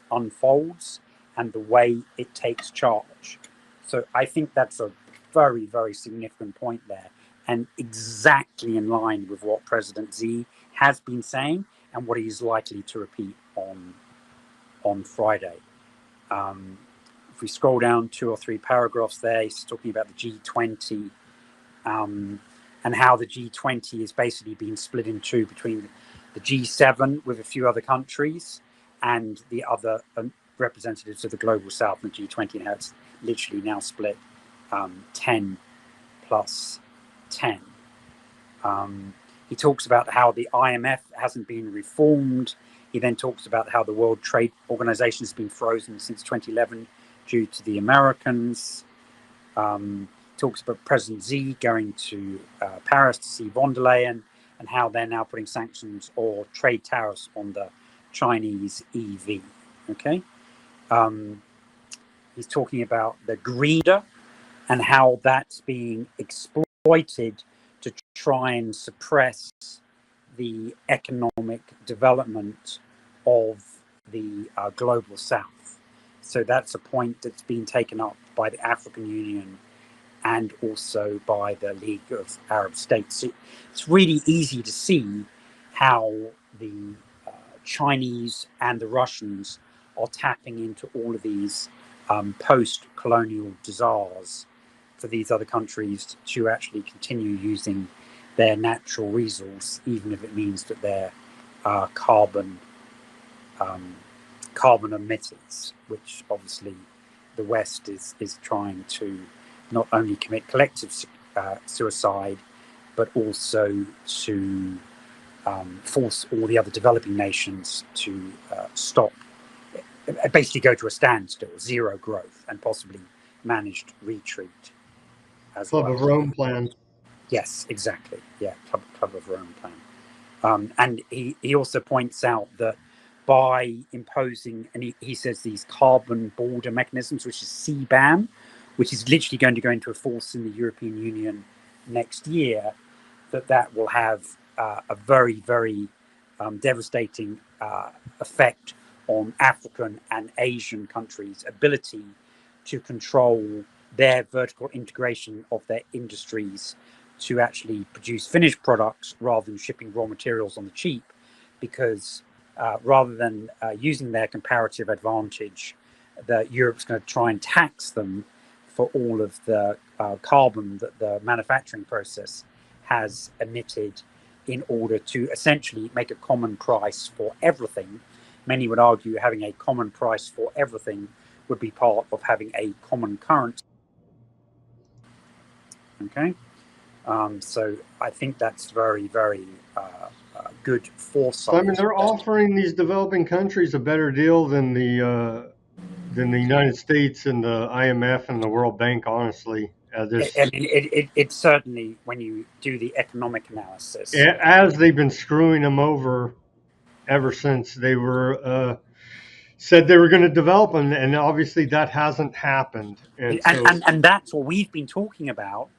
unfolds and the way it takes charge. So I think that's a very, very significant point there, and exactly in line with what President Xi has been saying and what he's likely to repeat on Friday. If we scroll down 2 or 3 paragraphs there, he's talking about the G20 and how the G20 is basically being split in two between the G7 with a few other countries and the other representatives of the global south and the G20, and how it's literally now split 10 plus 10. He talks about how the IMF hasn't been reformed. He then talks about how the World Trade Organization has been frozen since 2011 due to the Americans. Talks about President Xi going to Paris to see von der Leyen and how they're now putting sanctions or trade tariffs on the Chinese EV. Okay, he's talking about the greeder and how that's being exploited to try and suppress the economic development of the global south. So that's a point that's been taken up by the African Union and also by the League of Arab States. It's really easy to see how the Chinese and the Russians are tapping into all of these post-colonial desires for these other countries to actually continue using their natural resource, even if it means that they're carbon emitters, which obviously the West is trying to not only commit collective suicide, but also to force all the other developing nations to stop, basically go to a standstill, zero growth, and possibly managed retreat as Club well. of Rome plan. Yes, exactly. Yeah, Club of Rome plan. And he also points out that by imposing, and he says these carbon border mechanisms, which is CBAM, which is literally going to go into force in the European Union next year, that will have a very, very devastating effect on African and Asian countries' ability to control their vertical integration of their industries to actually produce finished products rather than shipping raw materials on the cheap, because rather than using their comparative advantage, Europe's going to try and tax them for all of the carbon that the manufacturing process has emitted in order to essentially make a common price for everything. Many would argue having a common price for everything would be part of having a common currency. Okay, so I think that's very, very good foresight. So, I mean, they're offering these developing countries a better deal than the United States and the IMF and the World Bank, honestly. I mean, it certainly, when you do the economic analysis, as they've been screwing them over ever since they were said they were going to develop them, and obviously that hasn't happened. And that's what we've been talking about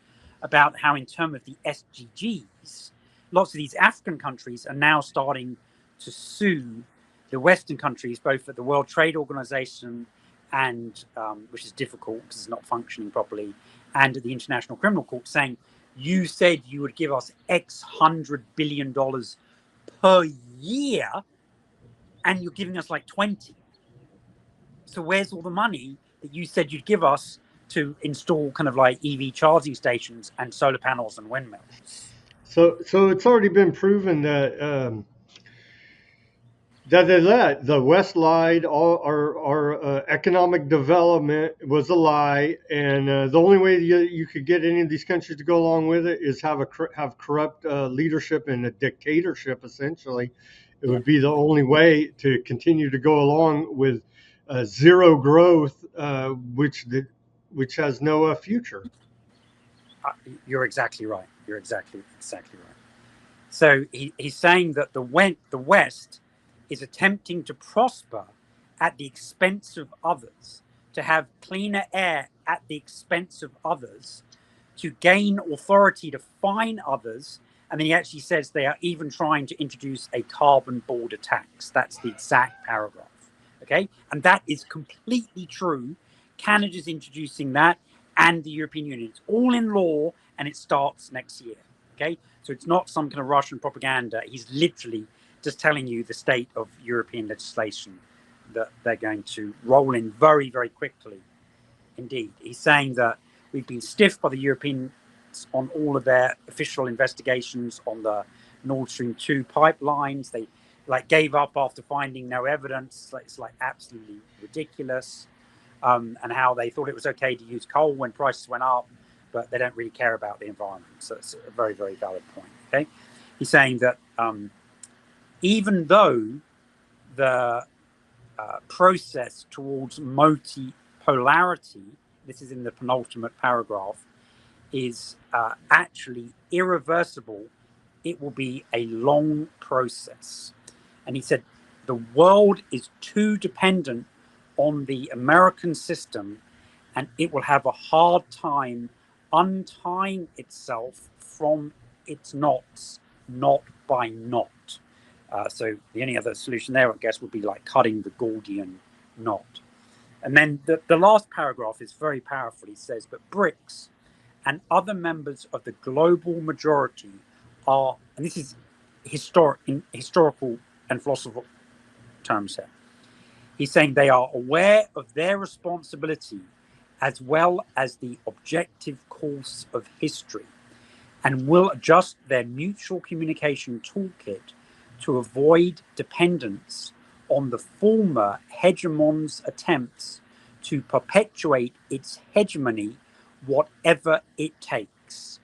how in terms of the SDGs, lots of these African countries are now starting to sue the Western countries, both at the World Trade Organization and which is difficult because it's not functioning properly, and at the International Criminal Court, saying, you said you would give us X $100 billion per year, and you're giving us like 20. So where's all the money that you said you'd give us to install kind of like EV charging stations and solar panels and windmills? So it's already been proven that the West lied. All our economic development was a lie, and the only way you could get any of these countries to go along with it is have corrupt leadership and a dictatorship. Essentially, it would be the only way to continue to go along with zero growth, which has no future. You're exactly right. You're exactly right. So he's saying that the West is attempting to prosper at the expense of others, to have cleaner air at the expense of others, to gain authority to fine others. And then he actually says they are even trying to introduce a carbon border tax. That's the exact paragraph. Okay. And that is completely true. Canada's introducing that, and the European Union. It's all in law, and it starts next year. Okay. So it's not some kind of Russian propaganda. He's literally just telling you the state of European legislation that they're going to roll in very, very quickly. Indeed. He's saying that we've been stiffed by the Europeans on all of their official investigations on the Nord Stream 2 pipelines. They gave up after finding no evidence. It's absolutely ridiculous. And how they thought it was okay to use coal when prices went up, but they don't really care about the environment. So it's a very, very valid point. Okay, he's saying that even though the process towards multipolarity, this is in the penultimate paragraph, is actually irreversible, it will be a long process. And he said the world is too dependent on the American system, and it will have a hard time untying itself from its knots, knot by knot. So the only other solution there, I guess, would be like cutting the Gordian knot. And then the last paragraph is very powerful. He says, but BRICS and other members of the global majority are, and this is in historical and philosophical terms here, he's saying they are aware of their responsibility as well as the objective course of history and will adjust their mutual communication toolkit to avoid dependence on the former hegemon's attempts to perpetuate its hegemony, whatever it takes.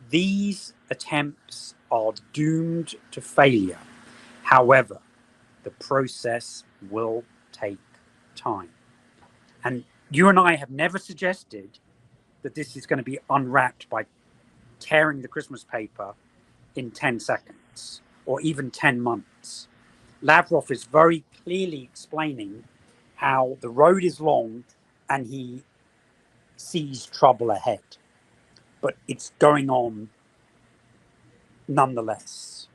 These attempts are doomed to failure. However, the process will take time. And you and I have never suggested that this is going to be unwrapped by tearing the Christmas paper in 10 seconds or even 10 months. Lavrov is very clearly explaining how the road is long and he sees trouble ahead. But it's going on nonetheless.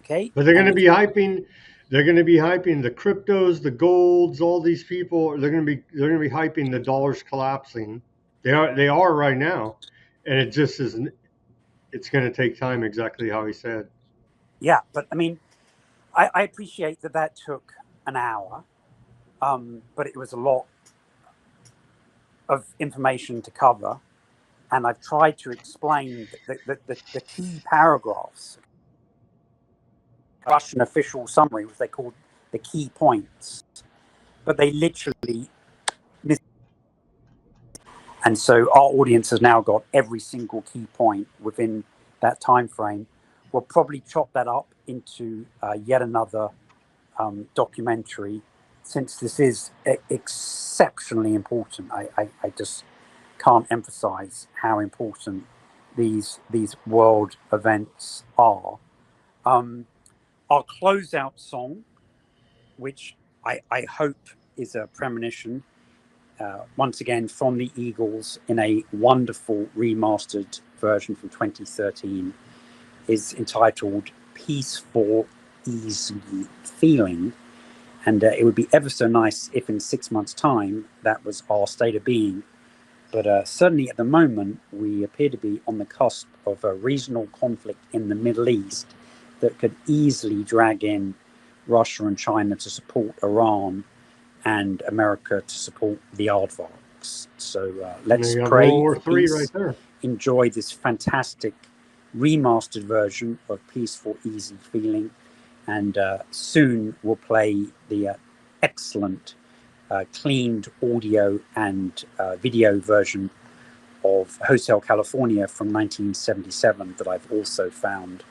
Okay? But they're going to be hyping the cryptos, the golds, all these people. They're going to be hyping the dollars collapsing. They are right now, and it just isn't. It's going to take time, exactly how he said. Yeah, but I mean, I appreciate that took an hour, but it was a lot of information to cover, and I've tried to explain the key paragraphs. Russian official summary, which they called the key points, but they literally missed. And so our audience has now got every single key point within that time frame. We'll probably chop that up into yet another documentary, since this is exceptionally important. I just can't emphasize how important these world events are. Our closeout song, which I hope is a premonition, once again from the Eagles in a wonderful remastered version from 2013, is entitled Peaceful, Easy Feeling. And it would be ever so nice if in 6 months' time that was our state of being. But certainly at the moment, we appear to be on the cusp of a regional conflict in the Middle East that could easily drag in Russia and China to support Iran and America to support the aardvarks. So let's pray World for War III peace. right there. Enjoy this fantastic remastered version of Peaceful, Easy Feeling. And soon we'll play the excellent cleaned audio and video version of Hotel California from 1977 that I've also found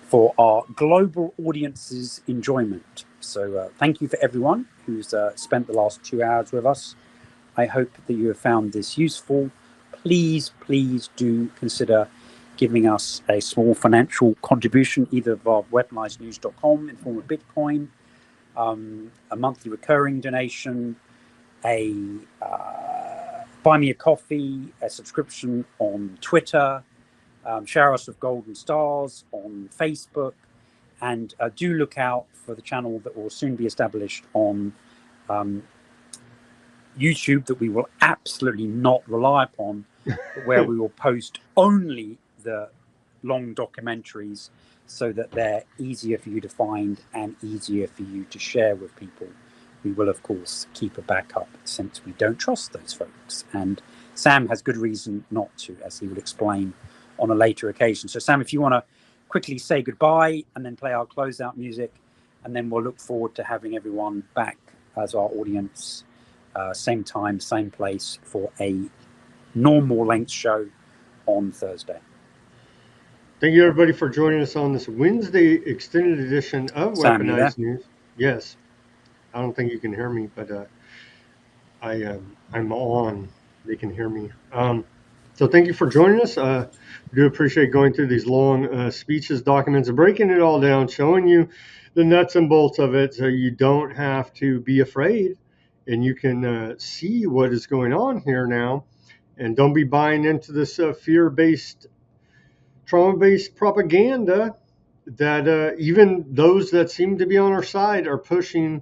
for our global audience's enjoyment. So thank you for everyone who's spent the last 2 hours with us. I hope that you have found this useful. Please do consider giving us a small financial contribution, either via weaponizednews.com in form of Bitcoin, a monthly recurring donation, a buy me a coffee, a subscription on Twitter, share us with golden stars on Facebook, and do look out for the channel that will soon be established on YouTube that we will absolutely not rely upon, where we will post only the long documentaries so that they're easier for you to find and easier for you to share with people. We will, of course, keep a backup since we don't trust those folks. And Sam has good reason not to, as he will explain on a later occasion. So, Sam, if you want to quickly say goodbye and then play our closeout music, and then we'll look forward to having everyone back as our audience, same time, same place, for a normal length show on Thursday. Thank you, everybody, for joining us on this Wednesday extended edition of Sam, Weaponized News. Yes, I don't think you can hear me, but I'm on. They can hear me. So thank you for joining us. We do appreciate going through these long speeches, documents, and breaking it all down, showing you the nuts and bolts of it, so you don't have to be afraid, and you can see what is going on here now, and don't be buying into this fear-based, trauma-based propaganda that even those that seem to be on our side are pushing.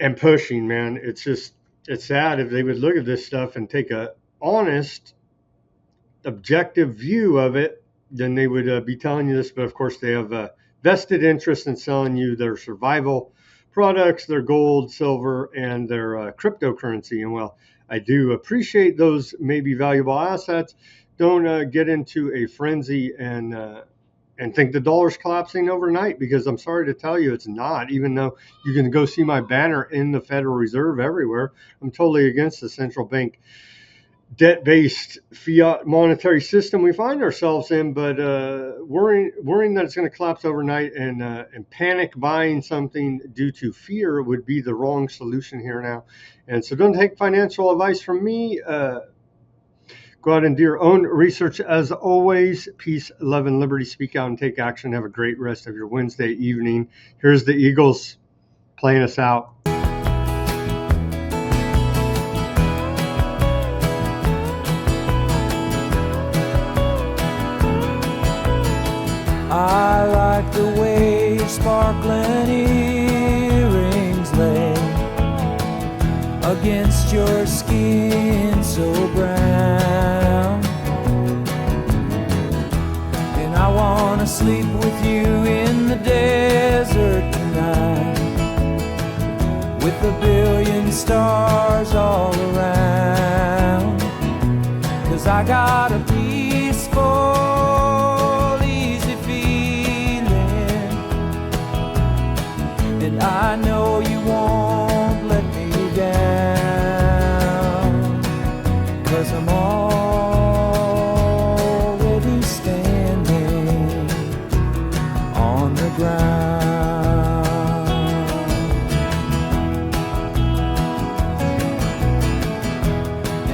and pushing, man. It's sad. If they would look at this stuff and take a honest, objective view of it, then they would be telling you this. But of course, they have a vested interest in selling you their survival products, their gold, silver, and their cryptocurrency. And well, I do appreciate those maybe valuable assets. Don't get into a frenzy and think the dollar's collapsing overnight, because I'm sorry to tell you it's not. Even though you can go see my banner in the Federal Reserve everywhere, I'm totally against the central bank debt-based fiat monetary system we find ourselves in. But worrying that it's going to collapse overnight and panic buying something due to fear would be the wrong solution here now. And so don't take financial advice from me. Go out and do your own research as always. Peace, love, and liberty. Speak out and take action. Have a great rest of your Wednesday evening. Here's the Eagles playing us out. I like the way your sparkling earrings lay against your skin so brown, and I wanna sleep with you in the desert tonight, with a billion stars all around, 'cause I got a peaceful, easy feeling, and I know you won't let me down, 'cause I'm already standing on the ground.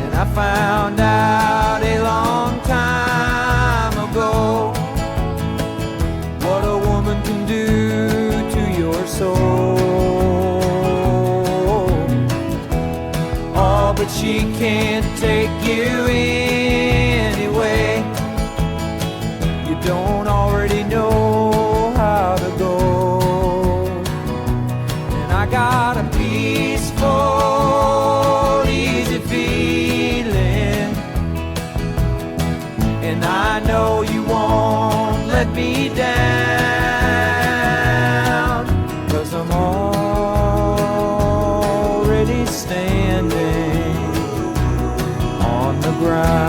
And I found out a long time ago what a woman can do to your soul. Oh, but she can't take you anyway. You don't already know how to go. And I got a peaceful, easy feeling, and I know you won't let me down, 'cause I'm already standing on the ground.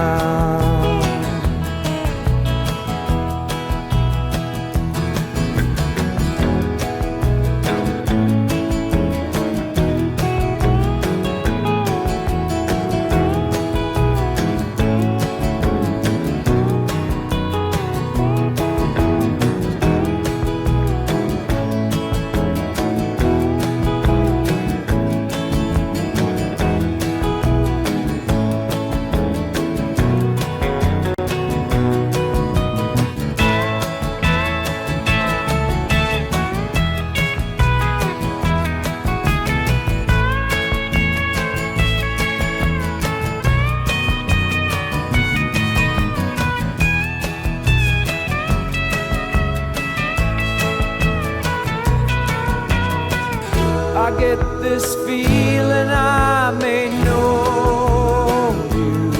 I get this feeling I may know you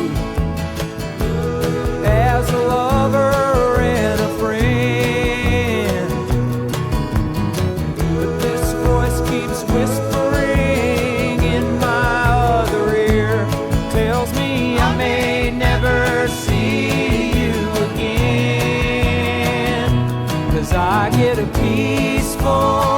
as a lover and a friend, but this voice keeps whispering in my other ear, tells me I may never see you again, 'cause I get a peaceful,